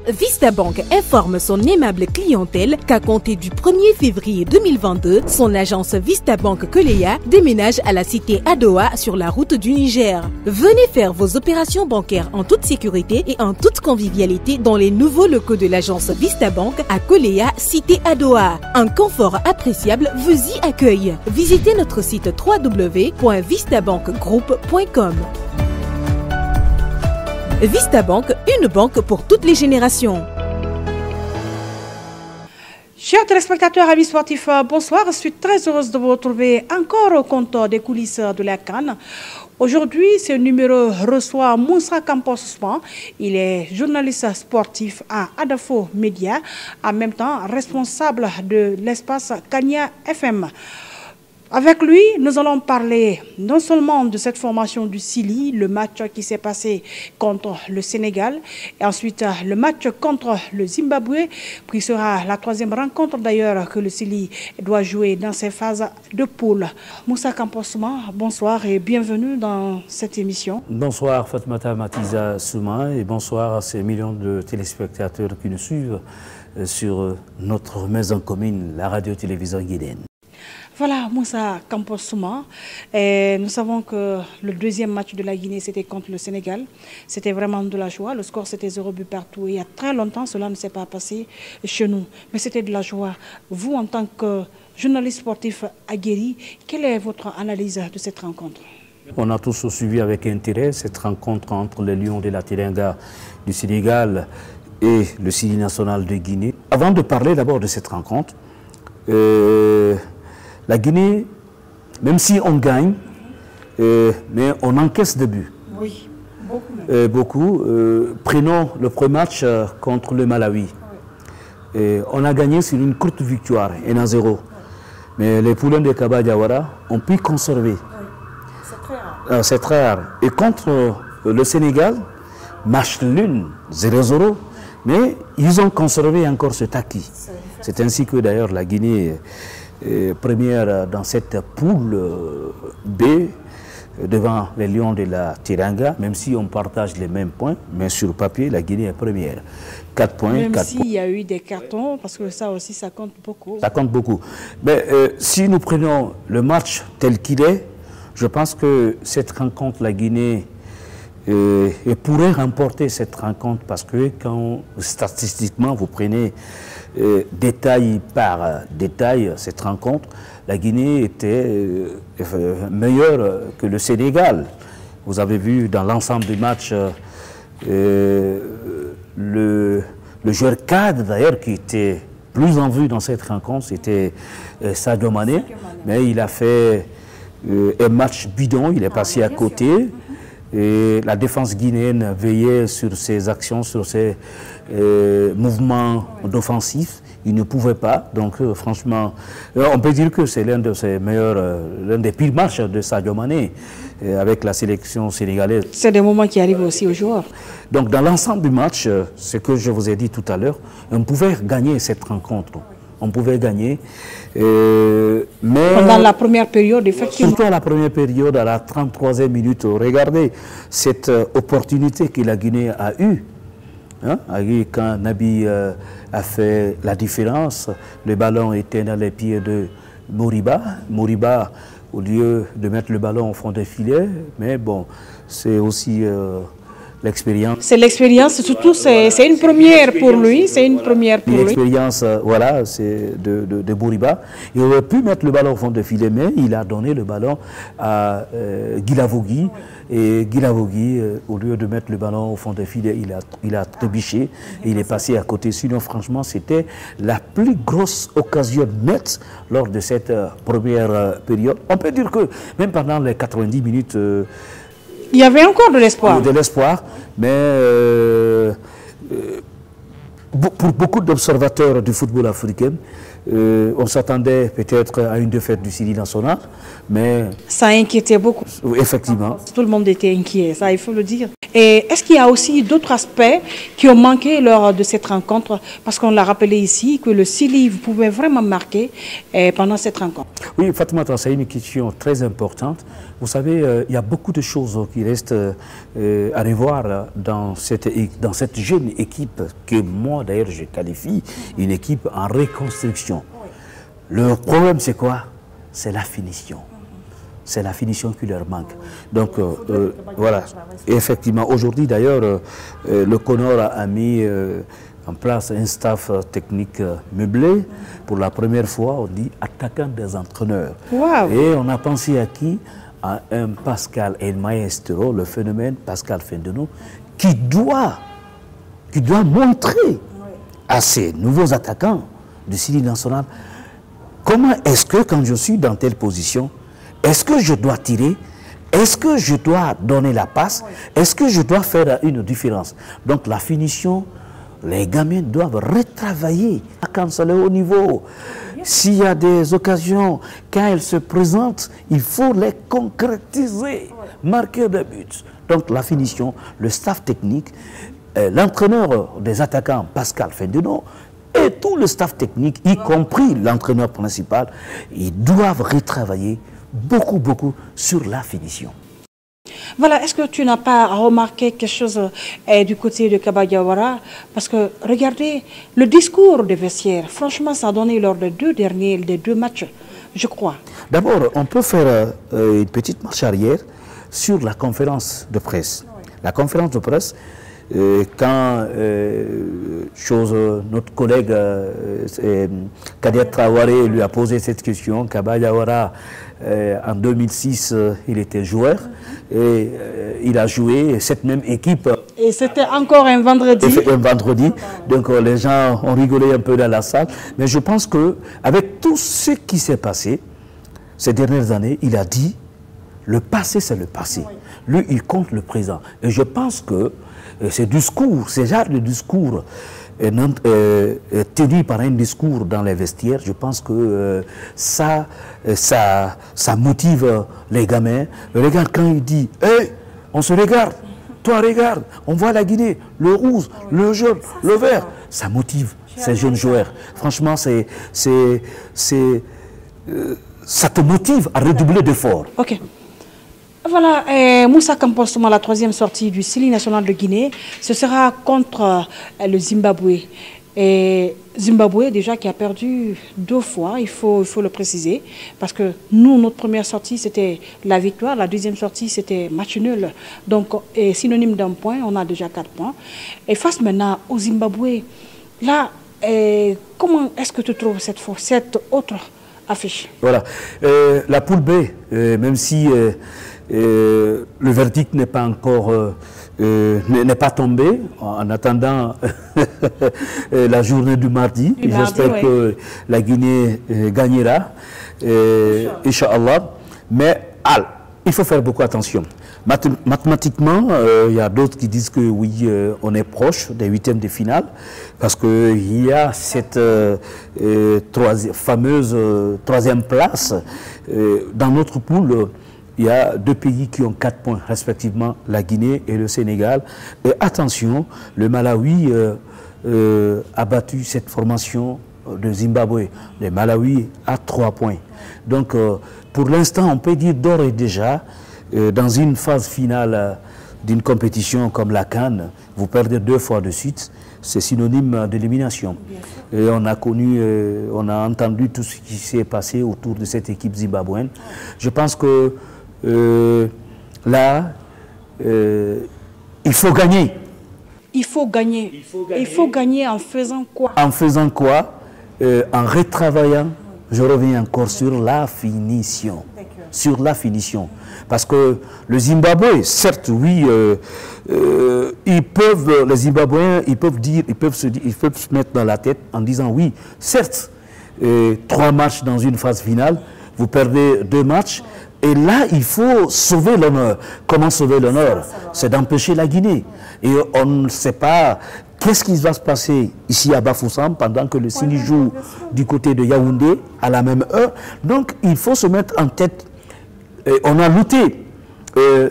Vista Bank informe son aimable clientèle qu'à compter du 1er février 2022, son agence Vista Bank Koleya déménage à la cité Adowa sur la route du Niger. Venez faire vos opérations bancaires en toute sécurité et en toute convivialité dans les nouveaux locaux de l'agence Vista Bank à Koleya, cité Adowa. Un confort appréciable vous y accueille. Visitez notre site www.vistabankgroup.com. Vista Bank, une banque pour toutes les générations. Chers téléspectateurs, amis sportifs, bonsoir. Je suis très heureuse de vous retrouver encore au compte des coulisses de la CAN. Aujourd'hui, ce numéro reçoit Moussa Campos Ousmane. Il est journaliste sportif à Adafo Média, en même temps responsable de l'espace Kania FM. Avec lui, nous allons parler non seulement de cette formation du Sili, le match qui s'est passé contre le Sénégal, et ensuite le match contre le Zimbabwe, qui sera la troisième rencontre d'ailleurs que le Sili doit jouer dans ses phases de poule. Moussa Campos Ousmane, bonsoir et bienvenue dans cette émission. Bonsoir Fatmata Matiza Souma et bonsoir à ces millions de téléspectateurs qui nous suivent sur notre maison commune, la radio-télévision guinéenne. Voilà, Moussa Campos Ousmane. Nous savons que le deuxième match de la Guinée, c'était contre le Sénégal. C'était vraiment de la joie. Le score, c'était 0 but partout. Et il y a très longtemps, cela ne s'est pas passé chez nous. Mais c'était de la joie. Vous, en tant que journaliste sportif aguerri, quelle est votre analyse de cette rencontre? On a tous suivi avec intérêt cette rencontre entre les Lions de la Teranga du Sénégal et le Sili national de Guinée. Avant de parler d'abord de cette rencontre, la Guinée, même si on gagne, mais on encaisse des buts. Oui, beaucoup. Prenons le premier match contre le Malawi. On a gagné sur une courte victoire, 1-0. Mais les poulains de Kaba Diawara ont pu conserver. C'est très rare. Et contre le Sénégal, match nul, 0-0. Mais ils ont conservé encore cet acquis. C'est ainsi que d'ailleurs la Guinée première dans cette poule B devant les Lions de la Teranga, même si on partage les mêmes points, mais sur le papier, la Guinée est première. 4 points. Même s'il y a eu des cartons, parce que ça aussi, ça compte beaucoup. Ça compte beaucoup. Mais si nous prenons le match tel qu'il est, je pense que cette rencontre, la Guinée pourrait remporter cette rencontre parce que quand statistiquement vous prenez détail par détail cette rencontre, la Guinée était meilleure que le Sénégal. Vous avez vu dans l'ensemble du match le joueur cadre d'ailleurs qui était plus en vue dans cette rencontre, c'était Sadio Mané, mais il a fait un match bidon, il est passé à côté. Et la défense guinéenne veillait sur ses actions, sur ses mouvements d'offensif. Il ne pouvait pas. Donc, franchement, on peut dire que c'est l'un de ses meilleurs, l'un des pires matchs de Sadio Mané avec la sélection sénégalaise. C'est des moments qui arrivent aussi aux joueurs. Donc, dans l'ensemble du match, ce que je vous ai dit tout à l'heure, on pouvait gagner cette rencontre. On pouvait gagner. Mais pendant la première période, effectivement. Surtout à la première période, à la 33e minute, regardez cette opportunité que la Guinée a eue. Hein, quand Nabi a fait la différence, le ballon était dans les pieds de Moriba. Moriba, au lieu de mettre le ballon au fond des filets, mais bon, c'est aussi l'expérience. C'est l'expérience, surtout c'est une première pour lui, c'est une première pour lui. L'expérience, voilà, c'est de Bouriba. Il aurait pu mettre le ballon au fond de filet, mais il a donné le ballon à Guilavogui. Et Guilavogui, au lieu de mettre le ballon au fond de filet, il a trébuché et il est passé à côté. Sinon, franchement, c'était la plus grosse occasion nette lors de cette première période. On peut dire que même pendant les 90 minutes, il y avait encore de l'espoir. De l'espoir, mais pour beaucoup d'observateurs du football africain, On s'attendait peut-être à une défaite du Syrie national, mais... Ça inquiétait beaucoup. Effectivement. Tout le monde était inquiet, ça il faut le dire. Et est-ce qu'il y a aussi d'autres aspects qui ont manqué lors de cette rencontre? Parce qu'on l'a rappelé ici que le Syrie pouvait vraiment marquer pendant cette rencontre. Oui, Fatoumata, c'est une question très importante. Vous savez, il y a beaucoup de choses qui restent à revoir dans cette jeune équipe que moi d'ailleurs je qualifie une équipe en reconstruction. Le problème c'est quoi? C'est la finition. C'est la finition qui leur manque. Donc voilà, effectivement, aujourd'hui d'ailleurs, le Conor a mis en place un staff technique meublé. Pour la première fois, on dit attaquant des entraîneurs. Wow. Et on a pensé à qui? À un Pascal El Maestro, le phénomène Pascal Fendeno, qui doit montrer à ces nouveaux attaquants du Syrie national comment est-ce que quand je suis dans telle position, est-ce que je dois tirer? Est-ce que je dois donner la passe? Est-ce que je dois faire une différence? Donc la finition, les gamins doivent retravailler quand c'est le haut niveau. S'il y a des occasions, quand elles se présentent, il faut les concrétiser, marquer des buts. Donc la finition, le staff technique, l'entraîneur des attaquants, Pascal Fendeno, et tout le staff technique, y compris l'entraîneur principal, ils doivent retravailler beaucoup sur la finition. Voilà, est-ce que tu n'as pas remarqué quelque chose du côté de Kaba Diawara? Parce que regardez, le discours des vestiaires, franchement, ça a donné lors des deux matchs, je crois. D'abord, on peut faire une petite marche arrière sur la conférence de presse. La conférence de presse, quand notre collègue Kader Traoré lui a posé cette question, Kaba Diawara, en 2006, il était joueur et il a joué cette même équipe. Et c'était encore un vendredi. Un vendredi, donc les gens ont rigolé un peu dans la salle. Mais je pense qu'avec tout ce qui s'est passé ces dernières années, il a dit, le passé c'est le passé. Lui, il compte le présent. Et je pense que ces genres de discours tenu par un discours dans les vestiaires, je pense que ça motive les gamins. Regarde quand il dit hey, on se regarde, toi regarde, on voit la Guinée, le rouge, le jaune, le vert, ça motive ces jeunes joueurs. Franchement, ça te motive à redoubler d'efforts. Ok. Voilà, Moussa Campos, la troisième sortie du Syrie national de Guinée, ce sera contre le Zimbabwe. Et Zimbabwe, déjà, qui a perdu 2 fois, il faut le préciser, parce que nous, notre première sortie, c'était la victoire, la deuxième sortie, c'était match nul. Donc, synonyme d'un point, on a déjà 4 points. Et face maintenant au Zimbabwe, là, comment est-ce que tu trouves cette autre affiche? Voilà, la poule B, même si... le verdict n'est pas encore n'est pas tombé en attendant la journée du mardi. J'espère que la Guinée gagnera, Inch'Allah. Mais il faut faire beaucoup attention. Mathématiquement, il y a d'autres qui disent que oui, on est proche des 8e de finale parce qu'il y a cette fameuse 3e place dans notre poule. Il y a 2 pays qui ont 4 points, respectivement la Guinée et le Sénégal. Et attention, le Malawi a battu cette formation de Zimbabwe. Le Malawi a 3 points. Donc, pour l'instant, on peut dire d'ores et déjà, dans une phase finale d'une compétition comme la CAN, vous perdez 2 fois de suite, c'est synonyme d'élimination. Et on a connu, on a entendu tout ce qui s'est passé autour de cette équipe zimbabwéenne. Je pense que là, il faut gagner. Il faut gagner. Il faut gagner en faisant quoi? En faisant quoi? En retravaillant, je reviens encore sur la finition. Sur la finition. Parce que le Zimbabwe, certes, oui, les Zimbabwéens, ils peuvent se mettre dans la tête en disant oui, certes, 3 matchs dans une phase finale, vous perdez 2 matchs. Et là, il faut sauver l'honneur. Comment sauver l'honneur? C'est d'empêcher la Guinée. Et on ne sait pas qu'est-ce qui va se passer ici à Bafoussam pendant que le Sili joue du côté de Yaoundé à la même heure. Donc il faut se mettre en tête, on a lutté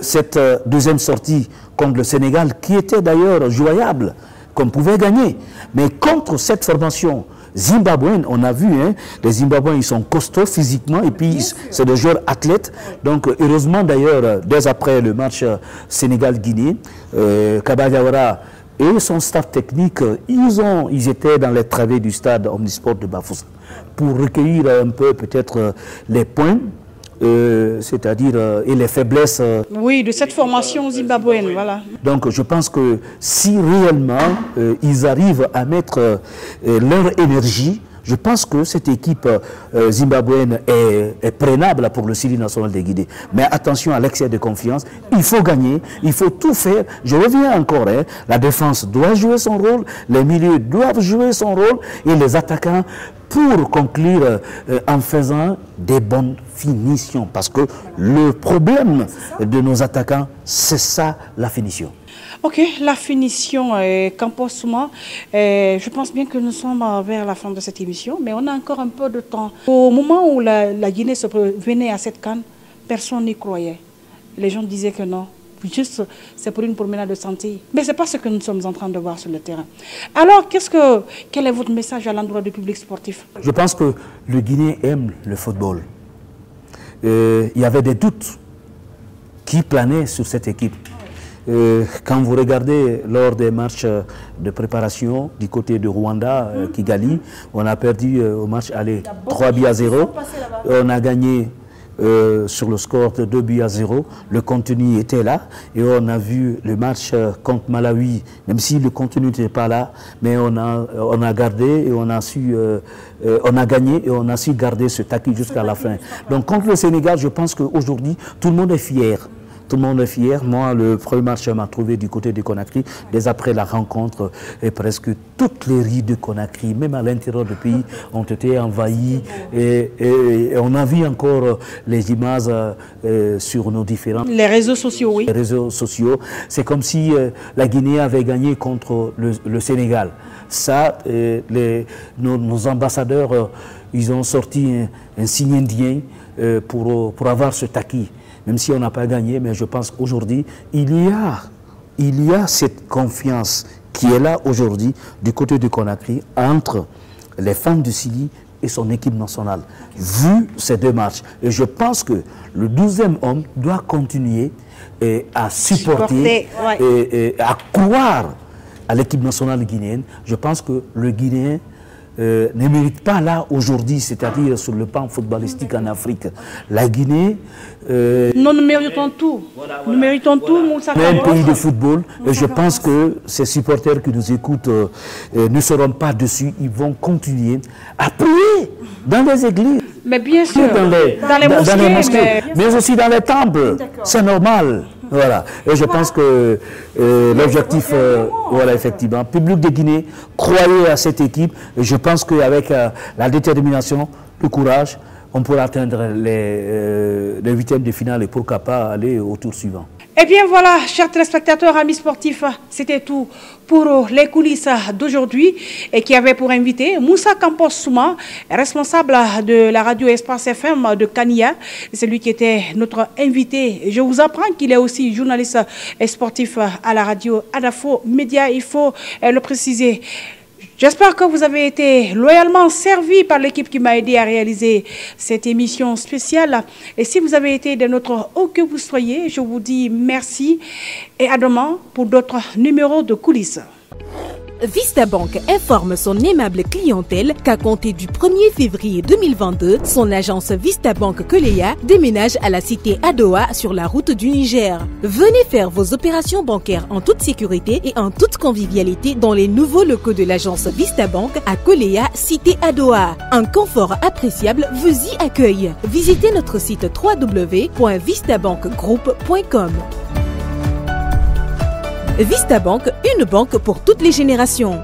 cette deuxième sortie contre le Sénégal qui était d'ailleurs joyable, qu'on pouvait gagner. Mais contre cette formation zimbabwéenne, on a vu, hein, les Zimbabwéens ils sont costauds physiquement et puis c'est des joueurs athlètes. Donc heureusement d'ailleurs, dès après le match Sénégal-Guinée, Kaba Diawara et son staff technique, ils étaient dans les travées du stade Omnisport de Bafoussam pour recueillir un peu peut-être les points, c'est-à-dire et les faiblesses. Oui, de cette formation zimbabwéenne, voilà. Donc je pense que si réellement ils arrivent à mettre leur énergie, je pense que cette équipe zimbabwéenne est prénable pour le Sili national des Guinée. Mais attention à l'excès de confiance, il faut gagner, il faut tout faire. Je reviens encore, hein, la défense doit jouer son rôle, les milieux doivent jouer son rôle et les attaquants pour conclure en faisant des bonnes finitions. Parce que le problème de nos attaquants, c'est ça la finition. Ok, la finition, Campos Souma, je pense bien que nous sommes vers la fin de cette émission, mais on a encore un peu de temps. Au moment où la Guinée venait à cette CAN, personne n'y croyait. Les gens disaient que non, juste c'est pour une promenade de santé. Mais ce n'est pas ce que nous sommes en train de voir sur le terrain. Alors, quel est votre message à l'endroit du public sportif? Je pense que le Guinéen aime le football. Il y avait des doutes qui planaient sur cette équipe. Quand vous regardez lors des matchs de préparation du côté de Rwanda, Kigali, on a perdu au match aller 3-0. On a gagné sur le score de 2-0. Le contenu était là et on a vu le match contre Malawi, même si le contenu n'était pas là, mais on a gardé et on a gagné et on a su garder ce acquis jusqu'à la fin. Donc contre le Sénégal, je pense qu'aujourd'hui, tout le monde est fier. Tout le monde est fier. Moi, le premier match m'a trouvé du côté de Conakry. Dès après la rencontre, et presque toutes les rues de Conakry, même à l'intérieur du pays, ont été envahies. Et on a vu encore les images sur nos différents... Les réseaux sociaux, oui. Les réseaux sociaux. C'est comme si la Guinée avait gagné contre le Sénégal. Ça, nos ambassadeurs, ils ont sorti un signe indien pour avoir ce acquis. Même si on n'a pas gagné, mais je pense qu'aujourd'hui, il y a cette confiance qui est là aujourd'hui du côté de Conakry entre les fans du Sili et son équipe nationale. Vu ces deux matchs, et je pense que le 12e homme doit continuer à supporter et à croire à l'équipe nationale guinéenne. Je pense que le Guinéen ne mérite pas là aujourd'hui, c'est-à-dire sur le plan footballistique en Afrique. La Guinée... nous méritons tout. Nous méritons tout, Moussa Campos. Un pays de football, et je pense que ces supporters qui nous écoutent ne seront pas dessus. Ils vont continuer à prier dans les églises. Mais bien sûr, dans les mosquées, mais aussi dans les temples. C'est normal. Voilà. Et je pense que l'objectif, voilà, effectivement, public de Guinée, croyez à cette équipe. Et je pense qu'avec la détermination, le courage, on pourra atteindre les huitièmes de finale et pourquoi pas aller au tour suivant. Eh bien voilà, chers téléspectateurs, amis sportifs, c'était tout pour les coulisses d'aujourd'hui et qui avait pour invité Moussa Campos Souma, responsable de la radio Espace FM de Kania. C'est lui qui était notre invité. Je vous apprends qu'il est aussi journaliste et sportif à la radio Adafo Média, il faut le préciser. J'espère que vous avez été loyalement servi par l'équipe qui m'a aidé à réaliser cette émission spéciale. Et si vous avez été de notre où que vous soyez, je vous dis merci et à demain pour d'autres numéros de coulisses. Vista Bank informe son aimable clientèle qu'à compter du 1er février 2022, son agence Vista Bank Koleya déménage à la cité Adoa sur la route du Niger. Venez faire vos opérations bancaires en toute sécurité et en toute convivialité dans les nouveaux locaux de l'agence Vista Bank à Koleya, cité Adoa. Un confort appréciable vous y accueille. Visitez notre site www.vistabankgroup.com. Vista Bank, une banque pour toutes les générations.